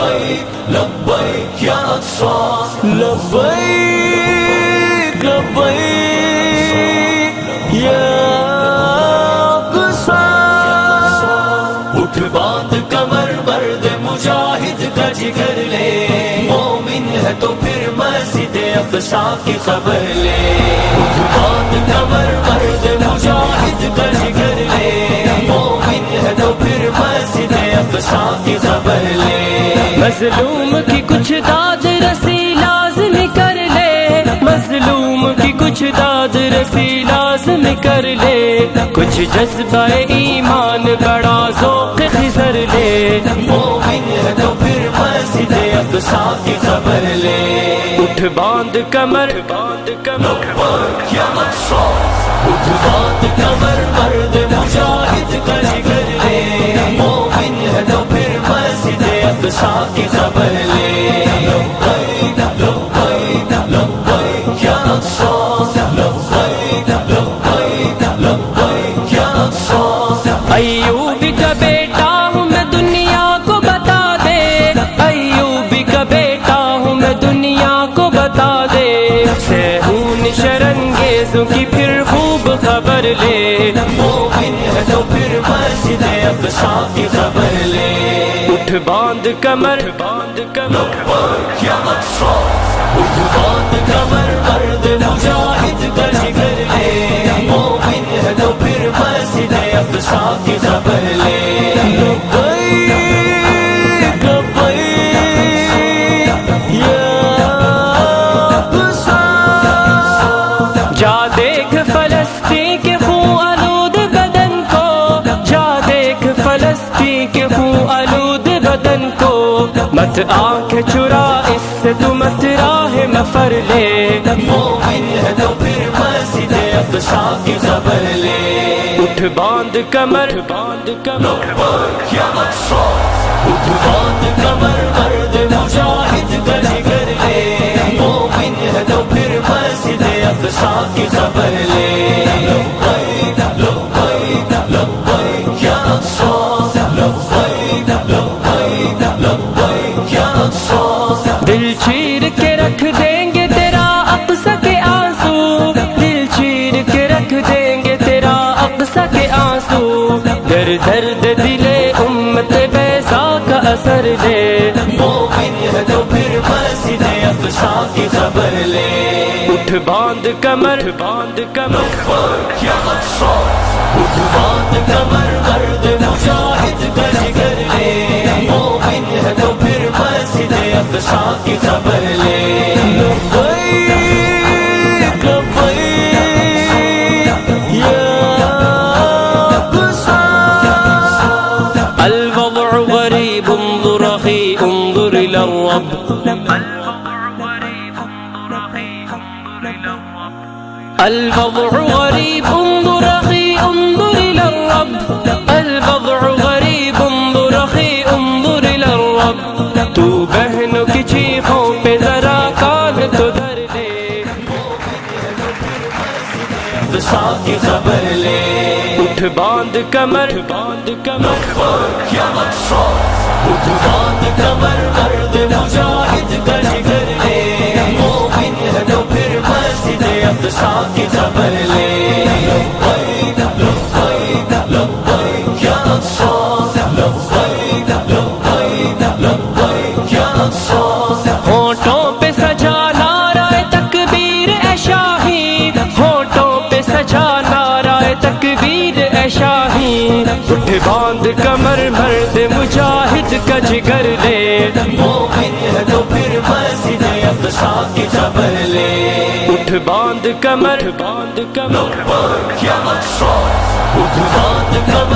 لبیک لبیک یا اقصی لبیک لبیک یا اقصی اٹھ باندھ کمر مرد مجاہد کا جگر لے مومن ہے تو پھر مسجد اقصی کی خبر لے اٹھ باندھ کمر مرد مجاہد کا جگر لے مومن ہے تو پھر مسجد اقصی کی خبر لے مظلوم کی کچھ داد رسی لازم کر لے مظلوم کی کچھ داد رسی لازم کر لے کچھ جذبہ ایمان بڑا ذوق خضر لے مومن ہے تو پھر مسجد اقصی کی خبر لے اٹھ باندھ کمر باندھ کمر لبیک یا اقصی اٹھ باندھ کمر مرد مجاہد کا جگر لے مومن ہے تو پھر مسجد اقصی کی خبر لے لبیک لبیک لبیک یا اقصی لبیک لبیک لبیک یا اقصی ایوب کا بیٹا ہوں میں دنیا کو بتا دے ایوب کا بیٹا ہوں میں دنیا کو بتا دے سہون شرنگیزوں کی پھر خوب خبر لے مومن ہے تو پھر مسجد اقصی کی خبر لے اٹھ باندھ کمر باندھ کمر لبیک یا اقصی اٹھ باندھ کمر مرد مجاہد کا جگر لے مومن ہے تو پھر مسجد اقصی کی خبر لے لبیک لبیک یا اقصی جا دیکھ فلسطین کے خون آلود بدن کو جا دیکھ فلسطین کے خون آلود بدن کو مت آنکھ چرا اس سے تو مت راہ مفر لے مومن ہے تو پھر مسجد اقصی کی خبر لے اٹھ باندھ کمر باندھ کمر لبیک یا اقصی اٹھ باندھ کمر مرد مجاہد کا جگر لے مومن ہے تو پھر مسجد اقصی کی خبر لے لبیک لبیک لبیک یا اقصی لبیک لبیک لبیک یا اقصی دل چیر کے رکھ دیں گے تیرا اقصی کے آنسو دل چیر کے رکھ دیں گے تیرا اقصی کے آنسو در درد دل امت بیضا کا اثر لے مومن ہے تو پھر مسجد اقصی کی خبر لے اٹھ باندھ کمر باندھ کمر لبیک یا اقصی اٹھ باندھ کمر مرد مجاہد کا جگر لے مومن ہے تو پھر مسجد اقصی کی خبر لے لبیک لبیک یا اقصی الوضع غریب انظر اخی انظر الى الرب الوضع غریب انظر اخی انظر الى الرب الوضع غریب انظر اخی انظر الى الرب تو بہنوں کی چیخوں پہ ذرا کان تو دھر لے اقصی کی خبر لے اٹھ باندھ کمر باندھ کمر لبیک یا اقصی اٹھ باندھ کمر مرد مجاہد کا جگر لے مومن ہے تو پھر مسجد اقصی کی خبر لے لبیک لبیک لبیک یا اقصی لبیک لبیک لبیک یا اقصی ہونٹوں پہ سجا نعرہ تکبیر اے شاہی ہونٹوں پہ سجا نعرہ تکبیر اے شاہی اٹھ باندھ کمر مرد مجاہد کا جگر لے مومن ہے تو پھر مسجد اقصی کی خبر لے اٹھ باندھ کمر باندھ کمر لبیک یا اقصی اٹھ باندھ کمر